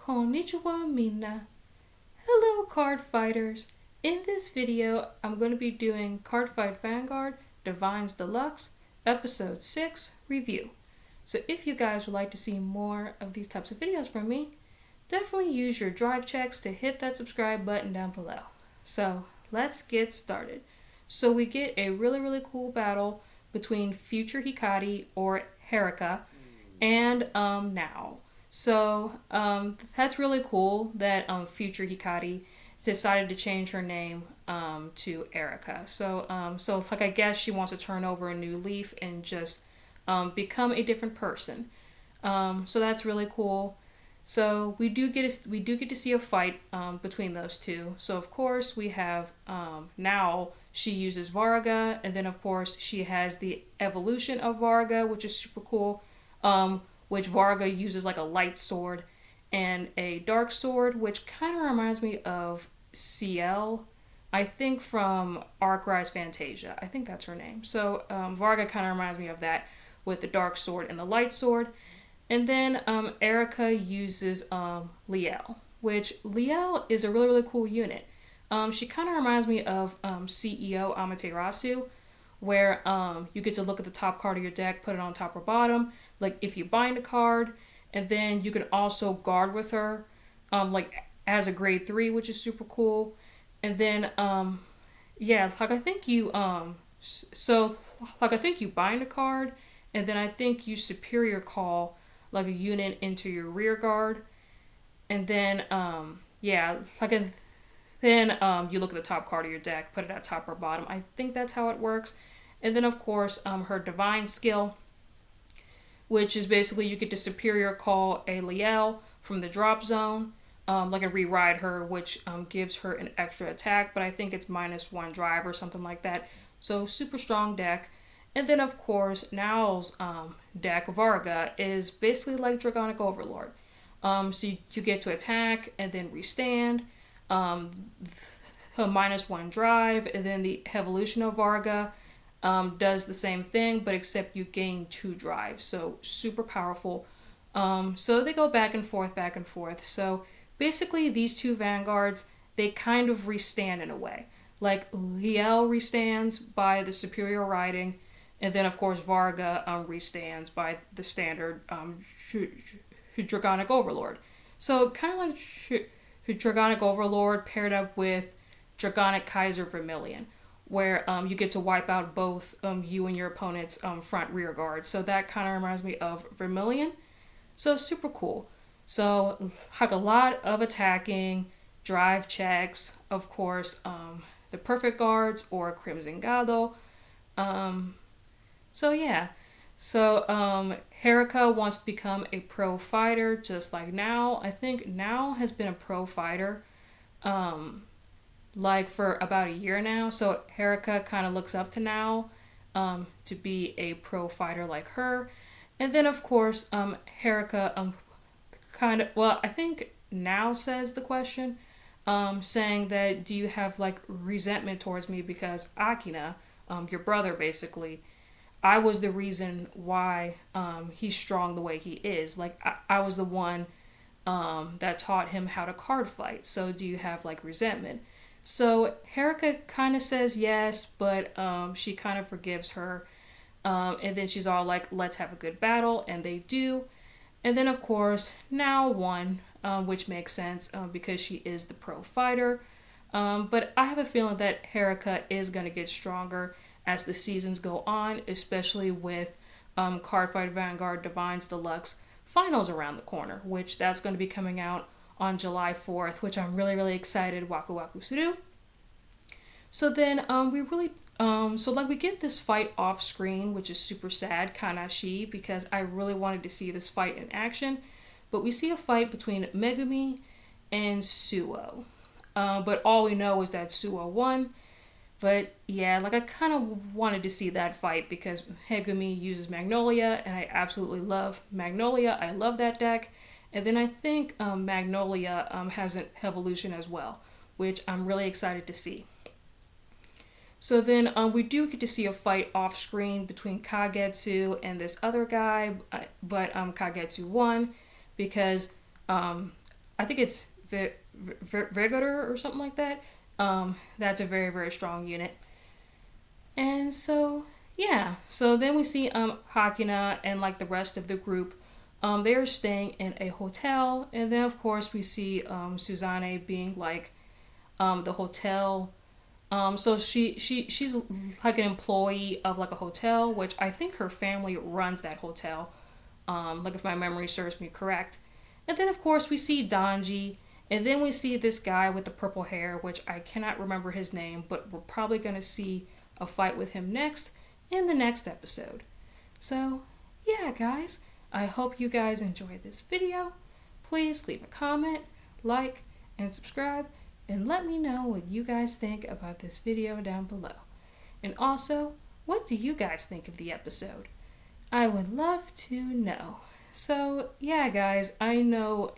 Konnichiwa Minna. Hello card fighters. In this video, I'm going to be doing Card Fight Vanguard Divinez Deluxe Episode 6 review. So if you guys would like to see more of these types of videos from me, definitely use your drive checks to hit that subscribe button down below. So let's get started. So we get a really cool battle between future Hikari or Herika and Now. So that's really cool that future Hikari decided to change her name to Erica. So I guess she wants to turn over a new leaf and just become a different person. So that's really cool. So we do get to see a fight between those two. So of course we have Now she uses Varga, and then of course she has the evolution of Varga, which is super cool. Which Varga uses like a light sword and a dark sword, which kind of reminds me of CL, I think from Arc Rise Fantasia. I think that's her name. So Varga kind of reminds me of that with the dark sword and the light sword. And then Erica uses Liel, which Liel is a really cool unit. She kind of reminds me of CEO Amaterasu, where you get to look at the top card of your deck, put it on top or bottom, like if you bind a card, and then you can also guard with her, like as a grade 3, which is super cool. And then I think you I think you bind a card, and then I think you superior call like a unit into your rear guard, and then you look at the top card of your deck, put it at top or bottom. I think that's how it works. And then of course her divine skill, which is basically you get to superior call a Liel from the drop zone, like a reride her, which gives her an extra attack, but I think it's -1 drive or something like that. So super strong deck. And then of course Now's deck Varga is basically like Dragonic Overlord. So you get to attack and then restand, a -1 drive, and then the evolution of Varga does the same thing, but except you gain 2 drives. So super powerful. So they go back and forth. So basically these two vanguards, they kind of restand in a way. Like Liel restands by the superior riding, and then of course Varga restands by the standard Dragonic Overlord. So kind of like Dragonic Overlord paired up with Dragonic Kaiser Vermilion, where you get to wipe out both you and your opponent's front rear guard. So that kind of reminds me of Vermilion. So super cool. So like a lot of attacking, drive checks, of course, the perfect guards or Crimson Gado. So Herika wants to become a pro fighter just like Now. I think Now has been a pro fighter like for about a year now. So Herika kind of looks up to Now to be a pro fighter like her. And then of course Herika I think Now says the question, saying that do you have like resentment towards me because Akina, your brother basically, I was the reason why he's strong the way he is. Like I was the one that taught him how to card fight. So do you have like resentment? So Herika kind of says yes, but she kind of forgives her. And then she's all like, let's have a good battle. And they do. And then of course Now won, which makes sense because she is the pro fighter. But I have a feeling that Herika is going to get stronger as the seasons go on, especially with Card Fight Vanguard Divinez Deluxe finals around the corner, which that's going to be coming out on July 4th, which I'm really excited. Waku waku suru. So then we get this fight off screen, which is super sad, Kanashi, because I really wanted to see this fight in action. But we see a fight between Megumi and Suo. But all we know is that Suo won. But yeah, like I kind of wanted to see that fight because Megumi uses Magnolia, and I absolutely love Magnolia. I love that deck. And then I think Magnolia has an evolution as well, which I'm really excited to see. So then we do get to see a fight off screen between Kagetsu and this other guy, but Kagetsu won because I think it's Vigor or something like that. That's a very, very strong unit. And so, yeah. So then we see Hakina and like the rest of the group. They're staying in a hotel. And then, of course, we see Suzanne being like the hotel. So she's like an employee of like a hotel, which I think her family runs that hotel. Like if my memory serves me correct. And then, of course, we see Donji. And then we see this guy with the purple hair, which I cannot remember his name, but we're probably going to see a fight with him next in the next episode. So, yeah, guys, I hope you guys enjoyed this video. Please leave a comment, like, and subscribe, and let me know what you guys think about this video down below. And also, what do you guys think of the episode? I would love to know. So, yeah, guys, I know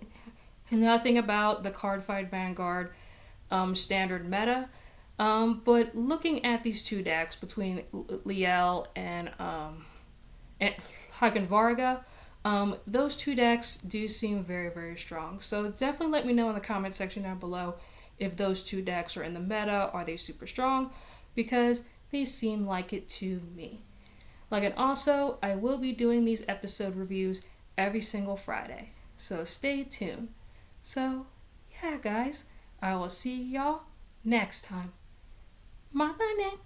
nothing about the Cardfight Vanguard standard meta, but looking at these two decks between Liel and Hagen Varga, those two decks do seem very, very strong. So definitely let me know in the comment section down below if those two decks are in the meta. Are they super strong? Because they seem like it to me. And also, I will be doing these episode reviews every single Friday. So stay tuned. So, yeah, guys, I will see y'all next time. Matane!